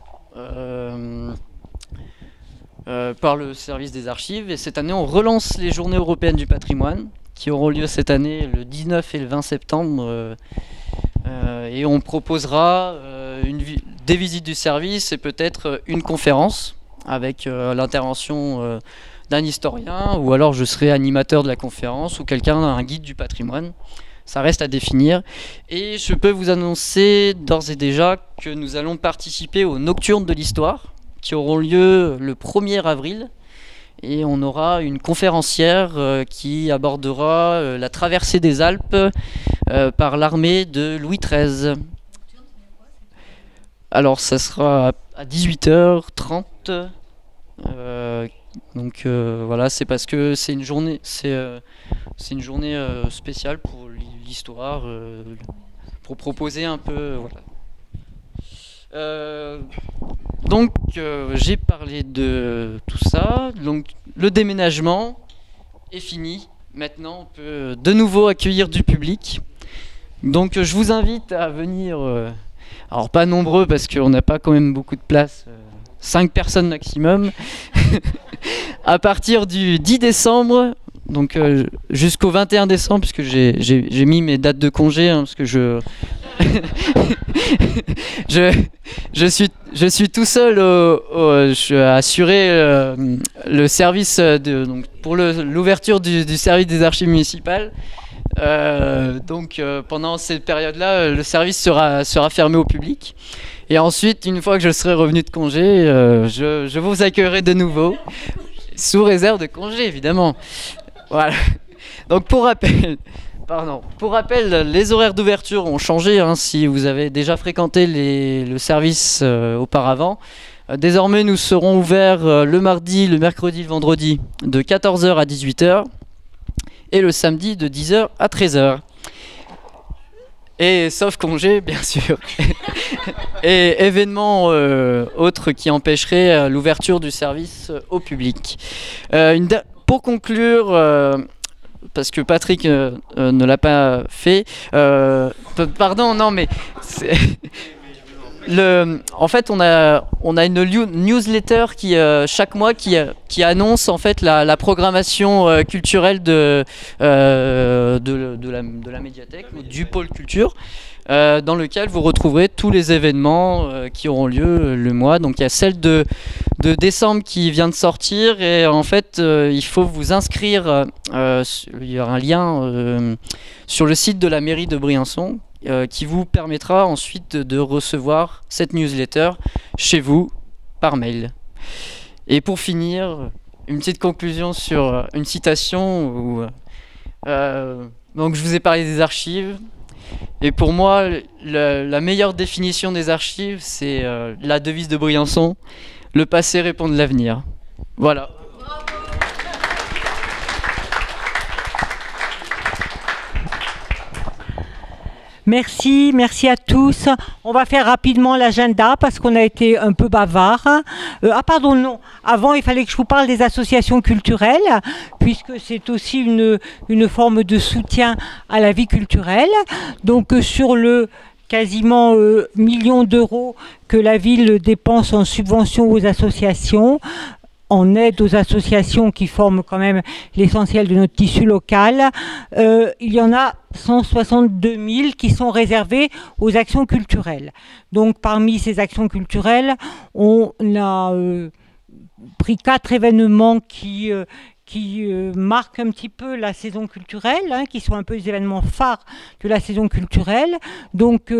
par le service des archives, et cette année on relance les journées européennes du patrimoine qui auront lieu cette année le 19 et le 20 septembre. Et on proposera des visites du service et peut-être une conférence avec l'intervention d'un historien, ou alors je serai animateur de la conférence ou un guide du patrimoine. Ça reste à définir. Et je peux vous annoncer d'ores et déjà que nous allons participer aux Nocturnes de l'Histoire qui auront lieu le 1er avril. Et on aura une conférencière qui abordera la traversée des Alpes par l'armée de Louis XIII. Alors ça sera à 18h30. Donc voilà, c'est parce que c'est une journée, spéciale pour l'histoire, pour proposer un peu. Voilà. Donc j'ai parlé de tout ça. Donc le déménagement est fini. Maintenant, on peut de nouveau accueillir du public. Donc je vous invite à venir. Alors pas nombreux parce qu'on n'a pas quand même beaucoup de place. 5 personnes maximum. À partir du 10 décembre. Donc jusqu'au 21 décembre, puisque j'ai mis mes dates de congé, parce que je suis tout seul à assurer le service donc pour l'ouverture du service des archives municipales. Donc pendant cette période-là, le service sera fermé au public. Et ensuite, une fois que je serai revenu de congé, je vous accueillerai de nouveau, sous réserve de congé évidemment. Voilà. Donc pour rappel, les horaires d'ouverture ont changé, hein, si vous avez déjà fréquenté le service auparavant. Désormais, nous serons ouverts le mardi, le mercredi, le vendredi de 14h à 18h et le samedi de 10h à 13h. Et sauf congé, bien sûr. Et événements autres qui empêcheraient l'ouverture du service au public. Pour conclure, parce que Patrick ne l'a pas fait, pardon, non mais en fait on a une newsletter qui chaque mois qui annonce en fait la programmation culturelle de la médiathèque, du pôle culture, dans lequel vous retrouverez tous les événements qui auront lieu le mois. Donc il y a celle de décembre qui vient de sortir, et en fait il faut vous inscrire, il y aura un lien sur le site de la mairie de Briançon, qui vous permettra ensuite de recevoir cette newsletter chez vous par mail. Et pour finir, une petite conclusion sur une citation où, donc je vous ai parlé des archives. Et pour moi, la meilleure définition des archives, c'est la devise de Briançon: le passé répond de l'avenir. Voilà. Merci, merci à tous. On va faire rapidement l'agenda parce qu'on a été un peu bavard. Ah pardon, non. Avant, il fallait que je vous parle des associations culturelles, puisque c'est aussi une forme de soutien à la vie culturelle. Donc sur le quasiment million d'euros que la ville dépense en subvention aux associations, en aide aux associations qui forment quand même l'essentiel de notre tissu local, il y en a 162 000 qui sont réservés aux actions culturelles. Donc parmi ces actions culturelles, on a pris 4 événements qui marquent un petit peu la saison culturelle, hein, qui sont un peu les événements phares de la saison culturelle. Donc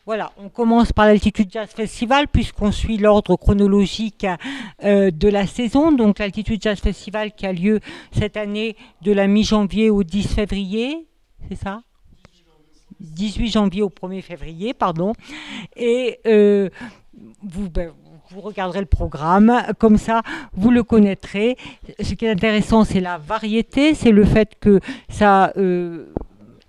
voilà, on commence par l'Altitude Jazz Festival puisqu'on suit l'ordre chronologique de la saison. Donc l'Altitude Jazz Festival qui a lieu cette année de la mi-janvier au 10 février, c'est ça ? 18 janvier au 1er février, pardon. Et vous regarderez le programme, comme ça vous le connaîtrez. Ce qui est intéressant, c'est la variété, c'est le fait que ça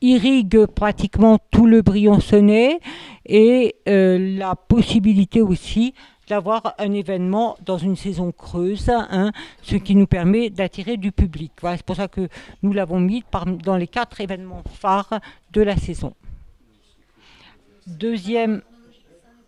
irrigue pratiquement tout le Briançonnais et la possibilité aussi d'avoir un événement dans une saison creuse, hein, ce qui nous permet d'attirer du public. Voilà, c'est pour ça que nous l'avons mis dans les 4 événements phares de la saison. Deuxième...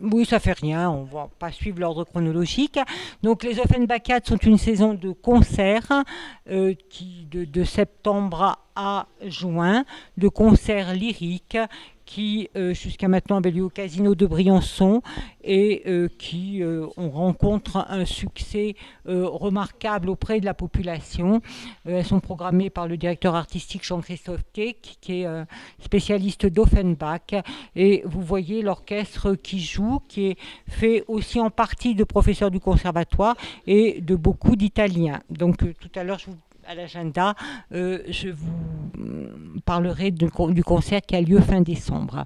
Oui, ça fait rien, on ne va pas suivre l'ordre chronologique. Donc les Offenbachats sont une saison de concerts de septembre à juin, de concerts lyriques qui jusqu'à maintenant avaient lieu au Casino de Briançon et qui rencontrent un succès remarquable auprès de la population. Elles sont programmées par le directeur artistique Jean-Christophe Keck, qui est spécialiste d'Offenbach. Et vous voyez l'orchestre qui joue, qui est fait aussi en partie de professeurs du conservatoire et de beaucoup d'Italiens. Donc tout à l'heure, à l'agenda, je vous parlerai du concert qui a lieu fin décembre.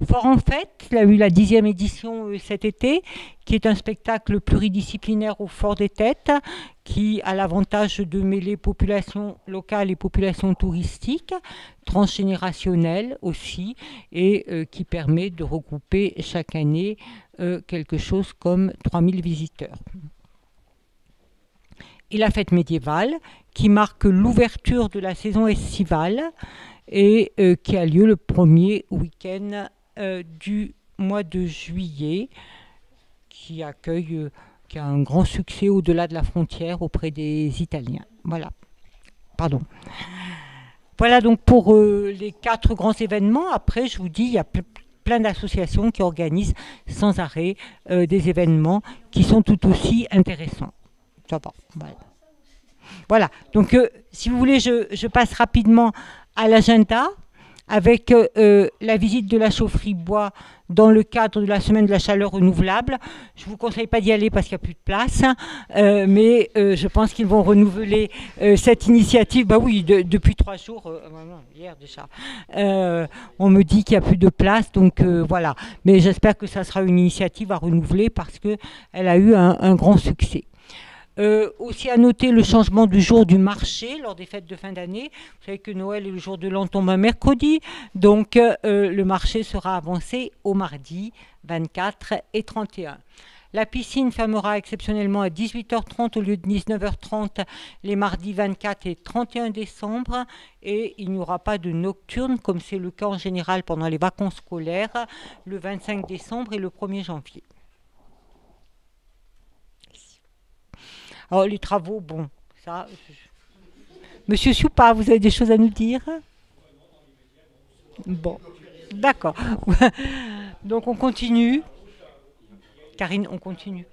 Fort en Fête, il a eu la 10e édition cet été, qui est un spectacle pluridisciplinaire au Fort des Têtes, qui a l'avantage de mêler population locale et population touristique, transgénérationnelle aussi, et qui permet de regrouper chaque année quelque chose comme 3000 visiteurs. Et la fête médiévale, qui marque l'ouverture de la saison estivale et qui a lieu le premier week-end du mois de juillet, qui a un grand succès au-delà de la frontière auprès des Italiens. Voilà. Pardon. Voilà donc pour les 4 grands événements. Après, je vous dis, il y a plein d'associations qui organisent sans arrêt des événements qui sont tout aussi intéressants. Ça va. Voilà, donc si vous voulez, je passe rapidement à l'agenda avec la visite de la chaufferie bois dans le cadre de la semaine de la chaleur renouvelable. Je ne vous conseille pas d'y aller parce qu'il n'y a plus de place, mais je pense qu'ils vont renouveler cette initiative. Bah oui, depuis 3 jours, hier déjà, on me dit qu'il n'y a plus de place, donc voilà. Mais j'espère que ça sera une initiative à renouveler parce qu'elle a eu un grand succès. Aussi à noter le changement du jour du marché lors des fêtes de fin d'année. Vous savez que Noël et le jour de l'an tombent un mercredi, donc le marché sera avancé au mardi 24 et 31. La piscine fermera exceptionnellement à 18h30 au lieu de 19h30 les mardis 24 et 31 décembre et il n'y aura pas de nocturne comme c'est le cas en général pendant les vacances scolaires le 25 décembre et le 1er janvier. Alors, les travaux, bon, ça... Monsieur Soupa, vous avez des choses à nous dire? Bon, d'accord. Donc, on continue. Karine, on continue.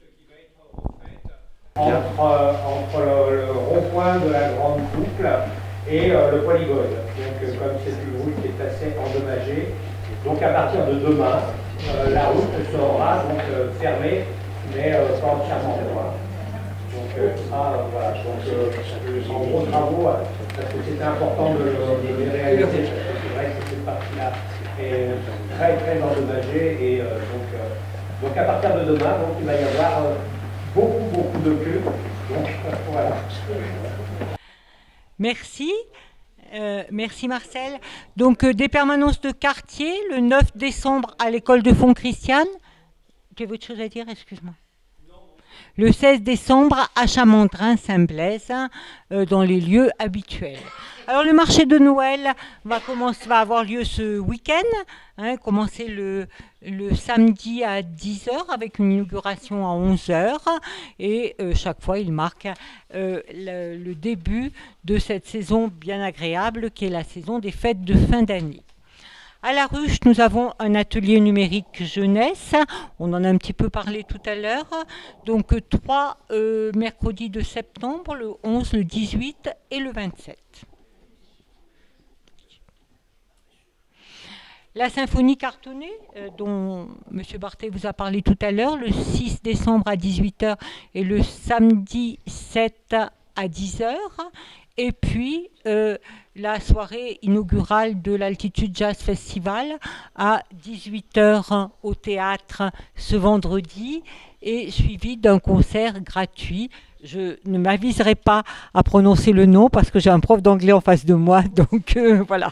Entre le rond-point de la grande boucle et le polygone. Donc, comme c'est une route qui est assez endommagée, Donc à partir de demain, la route sera donc fermée, mais pas entièrement. Voilà. Donc voilà. Donc en gros travaux, parce que c'était important de les réaliser, parce que c'est vrai que cette partie-là est très très endommagée et donc à partir de demain, donc il va y avoir beaucoup de queues. Donc voilà. Merci. Merci Marcel. Donc des permanences de quartier le 9 décembre à l'école de Font-Christiane. Tu as autre chose à dire, excuse-moi. Le 16 décembre à Chamandrin-Saint-Blaise, dans les lieux habituels. Alors le marché de Noël va avoir lieu ce week-end, commencer le samedi à 10h avec une inauguration à 11h et chaque fois il marque le début de cette saison bien agréable qui est la saison des fêtes de fin d'année. À la Ruche, nous avons un atelier numérique jeunesse. On en a un petit peu parlé tout à l'heure. Donc 3 mercredis de septembre, le 11, le 18 et le 27. La symphonie cartonnée, dont M. Barthé vous a parlé tout à l'heure, le 6 décembre à 18h et le samedi 7 à 10h. Et puis, la soirée inaugurale de l'Altitude Jazz Festival à 18h au théâtre ce vendredi et suivi d'un concert gratuit. Je ne m'aviserai pas à prononcer le nom parce que j'ai un prof d'anglais en face de moi, donc voilà.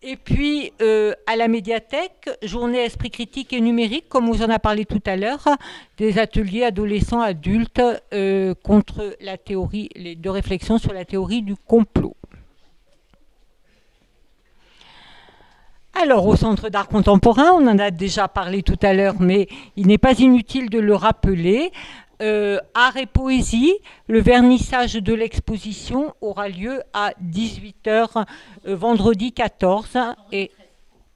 Et puis, à la médiathèque, journée esprit critique et numérique, comme on vous en a parlé tout à l'heure, des ateliers adolescents adultes contre la théorie, de réflexion sur la théorie du complot. Alors, au Centre d'art contemporain, on en a déjà parlé tout à l'heure, mais il n'est pas inutile de le rappeler. Art et poésie, le vernissage de l'exposition aura lieu à 18h vendredi 14 et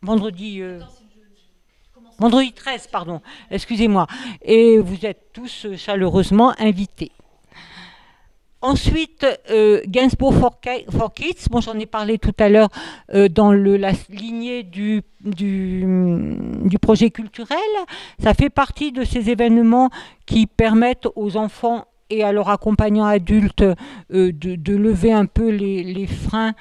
vendredi 13, pardon, excusez-moi. Et vous êtes tous chaleureusement invités. Ensuite, Gainsbourg for Kids, bon, j'en ai parlé tout à l'heure dans la lignée du projet culturel. Ça fait partie de ces événements qui permettent aux enfants et à leurs accompagnants adultes de lever un peu les freins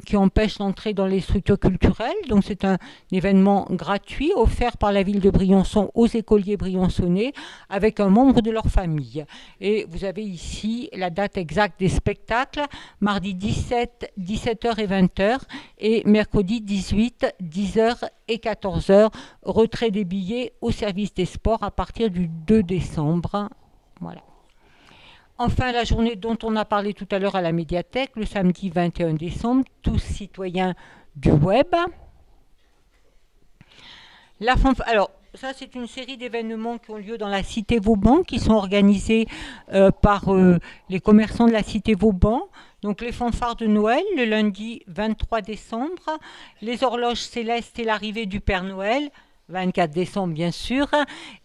qui empêchent l'entrée dans les structures culturelles. Donc c'est un événement gratuit offert par la ville de Briançon aux écoliers briançonnais avec un membre de leur famille. Et vous avez ici la date exacte des spectacles, mardi 17, 17h et 20h et mercredi 18, 10h et 14h. Retrait des billets au service des sports à partir du 2 décembre. Voilà. Enfin, la journée dont on a parlé tout à l'heure à la médiathèque, le samedi 21 décembre, tous citoyens du web. Alors, ça, c'est une série d'événements qui ont lieu dans la cité Vauban, qui sont organisés par les commerçants de la cité Vauban. Donc, les fanfares de Noël, le lundi 23 décembre, les horloges célestes et l'arrivée du Père Noël, 24 décembre bien sûr,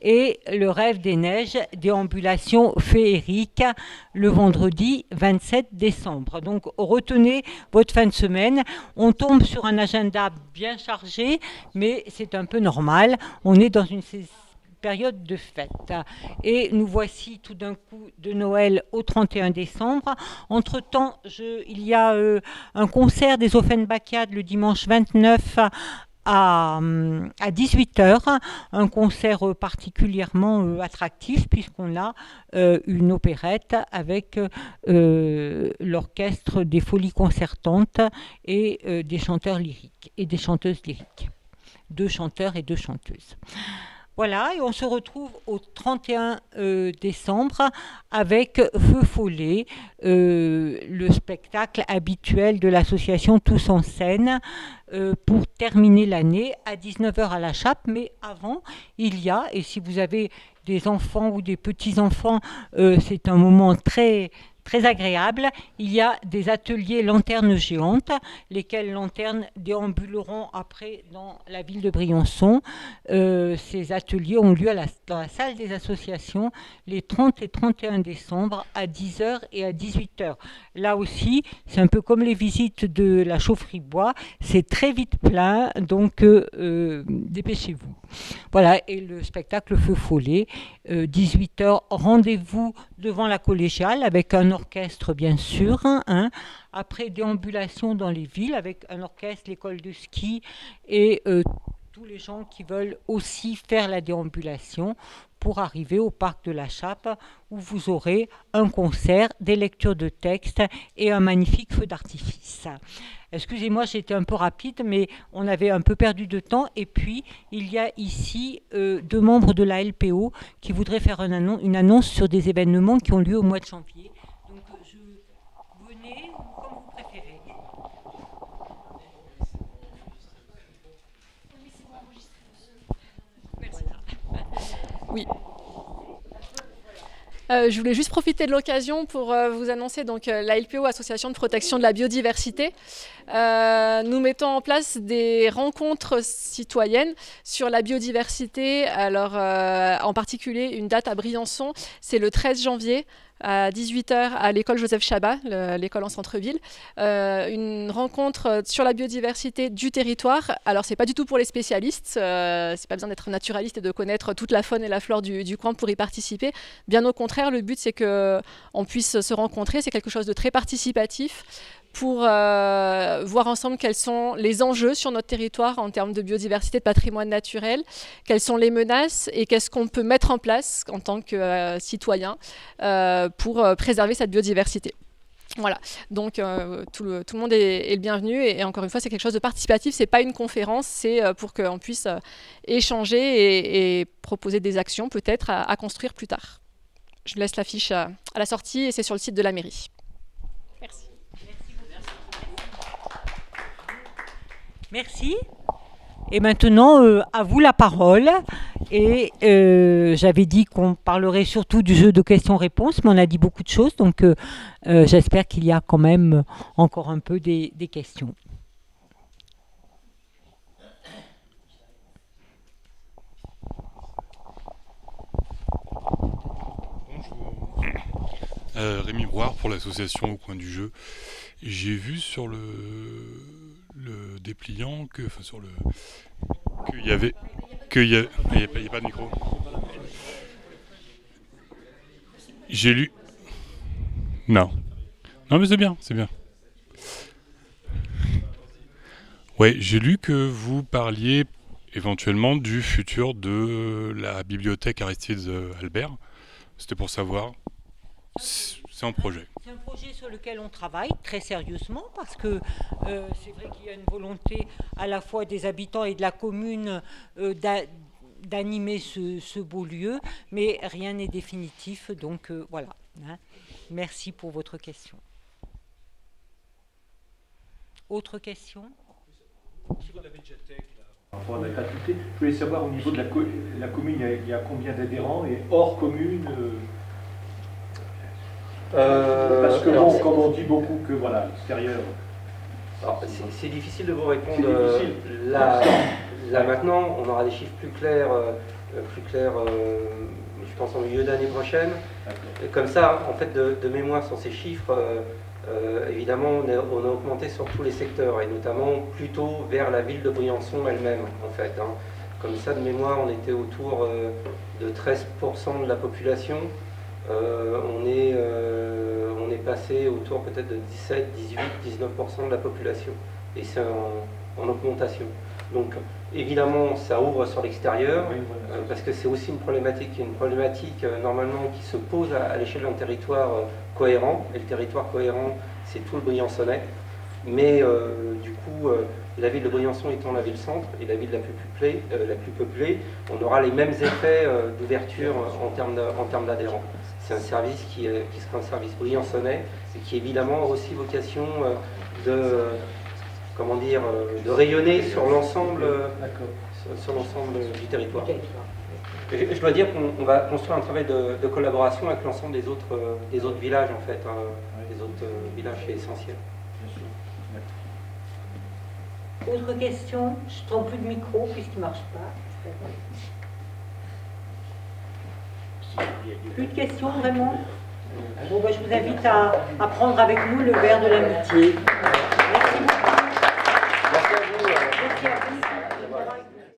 et le rêve des neiges, déambulation féerique, le vendredi 27 décembre. Donc retenez votre fin de semaine. On tombe sur un agenda bien chargé, mais c'est un peu normal. On est dans une période de fête. Et nous voici tout d'un coup de Noël au 31 décembre. Entre-temps, il y a un concert des Offenbachades le dimanche 29 à 18h, un concert particulièrement attractif puisqu'on a une opérette avec l'orchestre des Folies Concertantes et des chanteurs lyriques et des chanteuses lyriques. 2 chanteurs et 2 chanteuses. Voilà, et on se retrouve au 31 décembre avec Feu Follet, le spectacle habituel de l'association Tous en scène, pour terminer l'année à 19h à la Chape. Mais avant, il y a, et si vous avez des enfants ou des petits-enfants, c'est un moment très très agréable. Il y a des ateliers lanternes géantes, lesquelles lanternes déambuleront après dans la ville de Briançon. Ces ateliers ont lieu dans la salle des associations les 30 et 31 décembre à 10h et à 18h. Là aussi, c'est un peu comme les visites de la chaufferie bois, c'est très vite plein, donc dépêchez-vous. Voilà, et le spectacle Feu Follet, 18h, rendez-vous devant la collégiale avec un orchestre bien sûr, hein. Après déambulation dans les villes avec un orchestre, l'école de ski et tous les gens qui veulent aussi faire la déambulation pour arriver au parc de la Chape où vous aurez un concert, des lectures de textes et un magnifique feu d'artifice. Excusez-moi, j'ai été un peu rapide, mais on avait un peu perdu de temps. Et puis, il y a ici 2 membres de la LPO qui voudraient faire une annonce sur des événements qui ont lieu au mois de janvier. Donc, venez comme vous préférez. Oui. Je voulais juste profiter de l'occasion pour vous annoncer donc la LPO, Association de protection de la biodiversité. Nous mettons en place des rencontres citoyennes sur la biodiversité. Alors, en particulier, une date à Briançon, c'est le 13 janvier. À 18h à l'école Joseph Chabat, l'école en centre-ville, une rencontre sur la biodiversité du territoire. Alors c'est pas du tout pour les spécialistes, c'est pas besoin d'être naturaliste et de connaître toute la faune et la flore du coin pour y participer. Bien au contraire, le but c'est qu'on puisse se rencontrer, c'est quelque chose de très participatif pour voir ensemble quels sont les enjeux sur notre territoire en termes de biodiversité, de patrimoine naturel, quelles sont les menaces et qu'est-ce qu'on peut mettre en place en tant que citoyen pour préserver cette biodiversité. Voilà, donc tout le monde est le bienvenu et encore une fois c'est quelque chose de participatif, c'est pas une conférence, c'est pour qu'on puisse échanger et proposer des actions peut-être à construire plus tard. Je laisse l'affiche à la sortie et c'est sur le site de la mairie. Merci. Merci. Et maintenant, à vous la parole. Et j'avais dit qu'on parlerait surtout du jeu de questions-réponses, mais on a dit beaucoup de choses, donc j'espère qu'il y a quand même encore un peu des questions. Bonjour. Rémi Brouard pour l'association Au Coin du Jeu. J'ai vu sur le dépliant qu'il y avait il n'y a pas de micro. J'ai lu. Non mais c'est bien. Ouais, j'ai lu que vous parliez éventuellement du futur de la bibliothèque Aristide Albert. C'était pour savoir. C'est en projet. C'est un projet sur lequel on travaille très sérieusement parce que c'est vrai qu'il y a une volonté à la fois des habitants et de la commune d'animer ce beau lieu, mais rien n'est définitif, donc voilà. Hein. Merci pour votre question. Autre question ? Sur la médiathèque, pour la gratuité, je voulais savoir au niveau de la commune, il y a combien d'adhérents et hors commune parce que bon, comme on dit beaucoup que voilà, l'extérieur. C'est difficile de vous répondre. Là maintenant, on aura des chiffres plus clairs, je pense en milieu d'année prochaine. Et comme ça, en fait, de mémoire sur ces chiffres, évidemment, on a augmenté sur tous les secteurs et notamment plutôt vers la ville de Briançon elle-même, en fait. Hein. Comme ça, de mémoire, on était autour de 13% de la population. On est passé autour peut-être de 17, 18, 19% de la population. Et c'est en augmentation. Donc évidemment ça ouvre sur l'extérieur, parce que c'est aussi une problématique normalement qui se pose à l'échelle d'un territoire cohérent. Et le territoire cohérent, c'est tout le Briançonnais. Mais du coup, la ville de Briançon étant la ville-centre et la ville la plus peuplée, on aura les mêmes effets d'ouverture en termes d'adhérents. C'est un service qui sera un service briançonnais et qui évidemment a aussi vocation comment dire, de rayonner sur l'ensemble du territoire. Et je dois dire qu'on va construire un travail de collaboration avec l'ensemble des autres villages, en fait. Les autres villages, c'est essentiel. Autre question? Je ne trompe plus de micro puisqu'il ne marche pas. Plus de questions, vraiment? Bon, ben, je vous invite à prendre avec nous le verre de l'amitié.